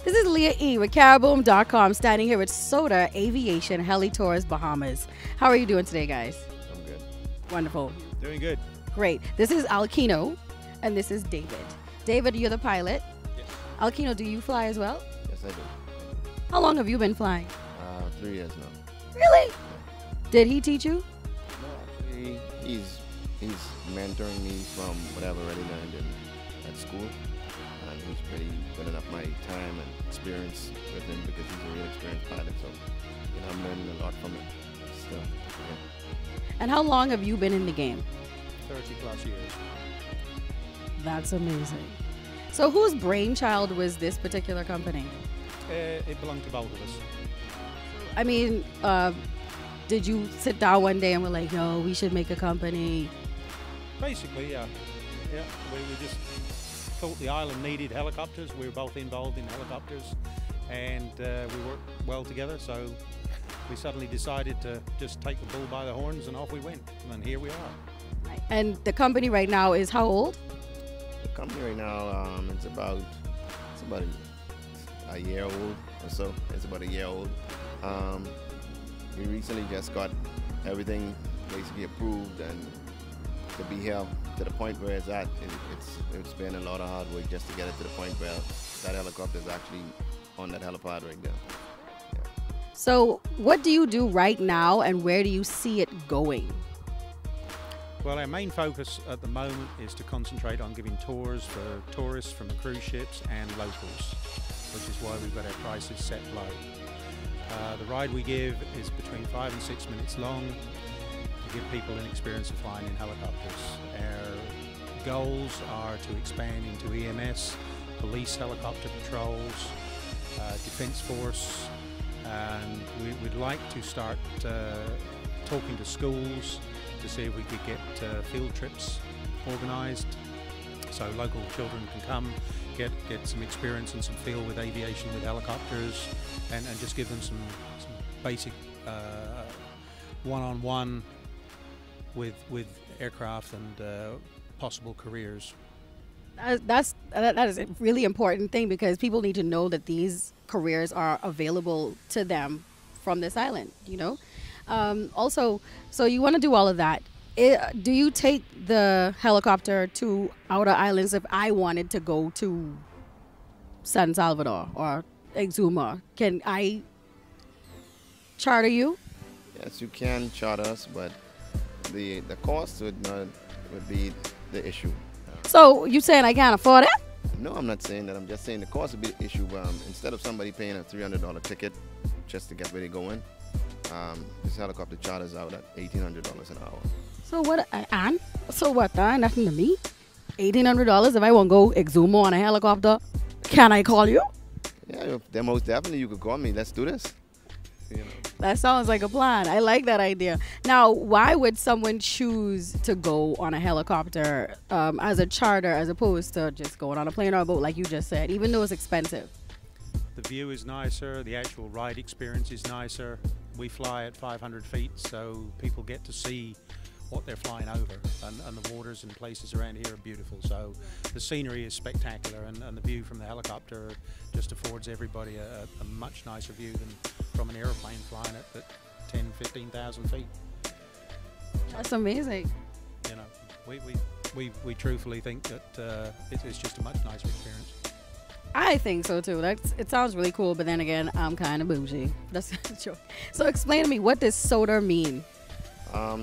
This is Leah E. with Caribboom.com, standing here with Soter Aviation Heli Tours Bahamas. How are you doing today, guys? I'm good. Wonderful. Doing good. Great. This is Alkino, and this is David. David, you're the pilot. Yes. Alkino, do you fly as well? Yes, I do. How long have you been flying? 3 years now. Really? Did he teach you? No, actually, he's mentoring me from what I've already learned at school. And he's pretty good enough my time and experience with him because he's a real experienced pilot. So, I'm learning a lot from him. So, yeah. And how long have you been in the game? 30 plus years. That's amazing. So whose brainchild was this particular company? It belonged to both of us. I mean, did you sit down one day and were like, yo, we should make a company? Basically, yeah. Yeah, we just thought the island needed helicopters. We were both involved in helicopters, and we worked well together. So we suddenly decided to just take the bull by the horns, and off we went. And here we are. And the company right now is how old? The company right now, it's about a year old or so. It's about a year old. We recently just got everything basically approved, and to be here to the point where it's at, it's been a lot of hard work just to get it to the point where that helicopter is actually on that helipad right there. Yeah. So what do you do right now, and where do you see it going? Well, our main focus at the moment is to concentrate on giving tours for tourists from the cruise ships and locals, which is why we've got our prices set low. The ride we give is between 5 and 6 minutes long to give people an experience of flying in helicopters. Our goals are to expand into EMS, police helicopter patrols, Defence Force, and we'd like to start talking to schools to see if we could get field trips organised so local children can come, get some experience and some feel with aviation with helicopters, and just give them some basic one-on-one with aircraft and possible careers. That is a really important thing, because people need to know that these careers are available to them from this island, Also, so you want to do all of that. Do you take the helicopter to outer islands? If I wanted to go to San Salvador or Exuma, can I charter you? Yes, you can charter us, but the cost would be the issue. So you saying I can't afford it? No, I'm not saying that. I'm just saying the cost would be the issue. Instead of somebody paying a $300 ticket just to get where they going, this helicopter charters out at $1,800 an hour. So what? And so what? That ain't nothing to me. $1,800 if I want to go Exuma on a helicopter. Can I call you? Yeah, then most definitely you could call me. Let's do this. That sounds like a plan. I like that idea. Now, why would someone choose to go on a helicopter as a charter as opposed to just going on a plane or a boat like you just said, even though it's expensive? The view is nicer, the actual ride experience is nicer. We fly at 500 feet, so people get to see what they're flying over, and the waters and places around here are beautiful. So the scenery is spectacular, and the view from the helicopter just affords everybody a much nicer view than from an airplane flying at 10, 15,000 feet. That's amazing. We truthfully think that it's just a much nicer experience. I think so too. It sounds really cool, but then again, I'm kind of bougie. That's a joke. So explain to me, what does Soter mean?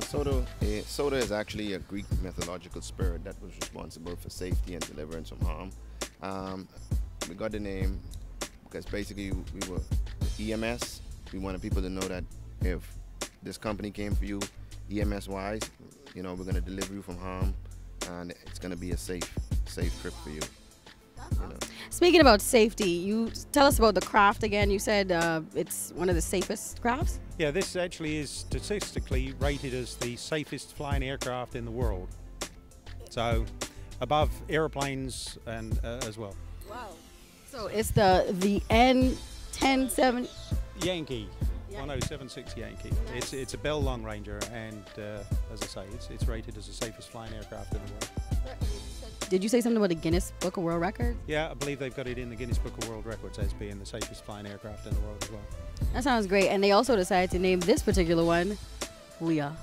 Soter is actually a Greek mythological spirit that was responsible for safety and deliverance from harm. We got the name because basically we were EMS. We wanted people to know that if this company came for you, EMS wise, you know, we're going to deliver you from harm, and it's going to be a safe trip for you. You know. Speaking about safety, you tell us about the craft again. You said it's one of the safest crafts? Yeah, this actually is statistically rated as the safest flying aircraft in the world. So above airplanes and as well. Wow. So it's the N107 Yankee. 1076 Yankee. It's a Bell Long Ranger, and as I say, it's rated as the safest flying aircraft in the world. Did you say something about the Guinness Book of World Records? Yeah, I believe they've got it in the Guinness Book of World Records as being the safest flying aircraft in the world as well. That sounds great. And they also decided to name this particular one Leah.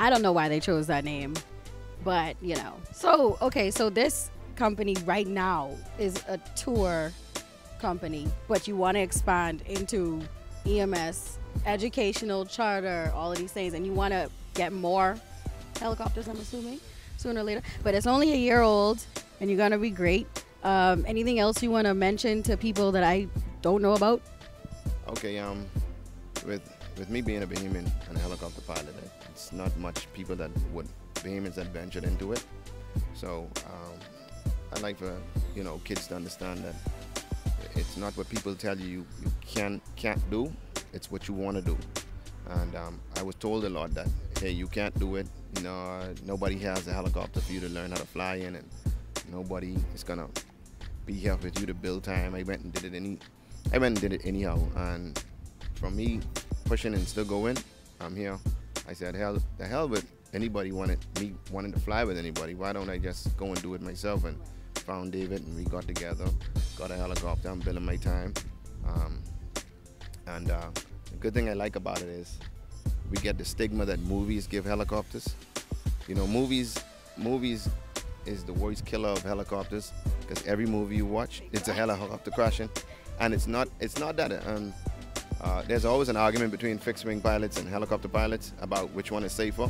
I don't know why they chose that name, but you know. So, okay, so this company right now is a tour company, but you want to expand into EMS, educational, charter, all of these things, and you want to get more helicopters, I'm assuming, sooner or later. But it's only a year old, and you're going to be great. Anything else you want to mention to people that I don't know about? Okay, with me being a Bahamian and a helicopter pilot, it's not much people that would Bahamians that ventured into it. So I like for kids to understand that it's not what people tell you can't do. It's what you want to do. And I was told a lot that, hey, you can't do it. You know, nobody has a helicopter for you to learn how to fly in, and nobody is gonna be here with you to build time. I went and did it anyhow. And from me pushing and still going, I'm here. I said, the hell with anybody wanting to fly with anybody. Why don't I just go and do it myself? And found David, and we got together, got a helicopter. I'm building my time. And the good thing I like about it is we get the stigma that movies give helicopters. You know, movies is the worst killer of helicopters, because every movie you watch, it's a helicopter crashing. And it's not that. There's always an argument between fixed-wing pilots and helicopter pilots about which one is safer.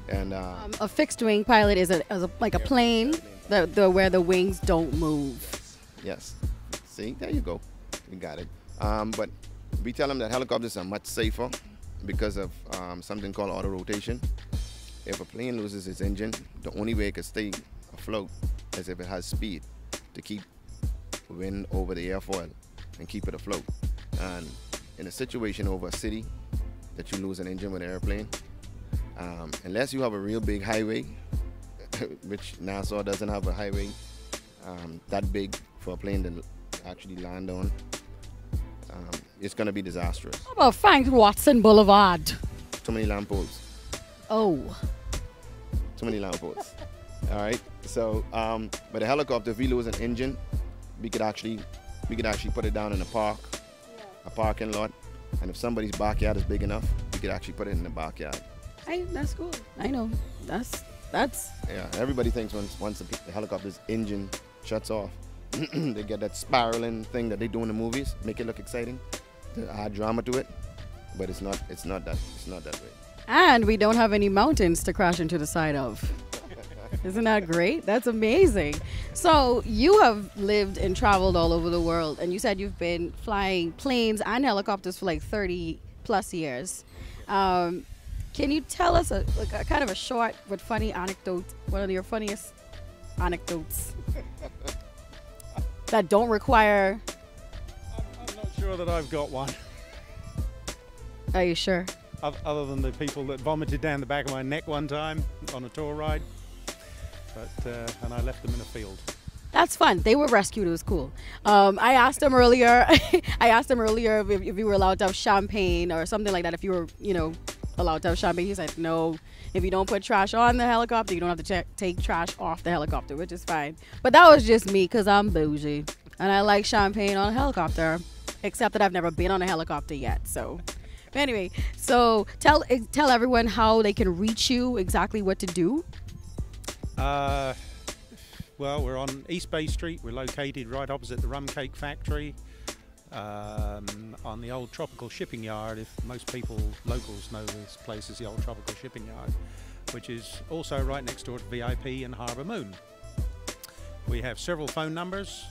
And a fixed-wing pilot is like a plane where the wings don't move. Yes. See, there you go. You got it. But we tell them that helicopters are much safer because of something called auto rotation. If a plane loses its engine, the only way it can stay afloat is if it has speed to keep wind over the airfoil and keep it afloat. And in a situation over a city that you lose an engine with an airplane, unless you have a real big highway, which Nassau doesn't have a highway that big for a plane to actually land on, it's going to be disastrous. How about Frank Watson Boulevard? Too many lampposts. Oh. Too many lampposts. All right. So, but a helicopter, if we lose an engine, we could actually put it down in a parking lot, and if somebody's backyard is big enough, we could actually put it in the backyard. Hey, that's cool. I know. That's. Yeah. Everybody thinks once the helicopter's engine shuts off, they get that spiraling thing that they do in the movies, make it look exciting, to add drama to it, but it's not that way. And we don't have any mountains to crash into the side of. Isn't that great? That's amazing. So you have lived and traveled all over the world, and you said you've been flying planes and helicopters for like 30 plus years. Can you tell us a kind of a short but funny anecdote, one of your funniest anecdotes that don't require... I'm not sure that I've got one. Are you sure? Other than the people that vomited down the back of my neck one time on a tour ride. But and I left them in a field. That's fun. They were rescued. It was cool. I asked them earlier. If you were allowed to have champagne or something like that. If you were, allowed to have champagne. He said no. If you don't put trash on the helicopter, you don't have to take trash off the helicopter, which is fine. But that was just me because I'm bougie and I like champagne on a helicopter. Except that I've never been on a helicopter yet. So, anyway, so tell everyone how they can reach you. Exactly what to do. Well, Well, we're on East Bay Street. We're located right opposite the rum cake factory, on the old Tropical Shipping Yard. If most people, locals, know this place as the old Tropical Shipping Yard, which is also right next door to VIP and Harbour Moon. We have several phone numbers,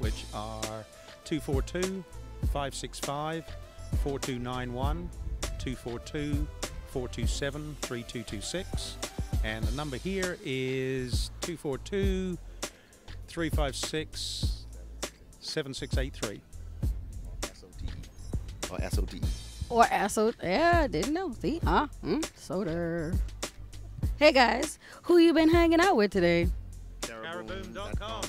which are 242-565-4291, 242-427-3226, and the number here is 242-356-7683. Or SOTE. Or SO. Yeah, didn't know. See? Soter. Hey guys, who you been hanging out with today? Caribboom.com.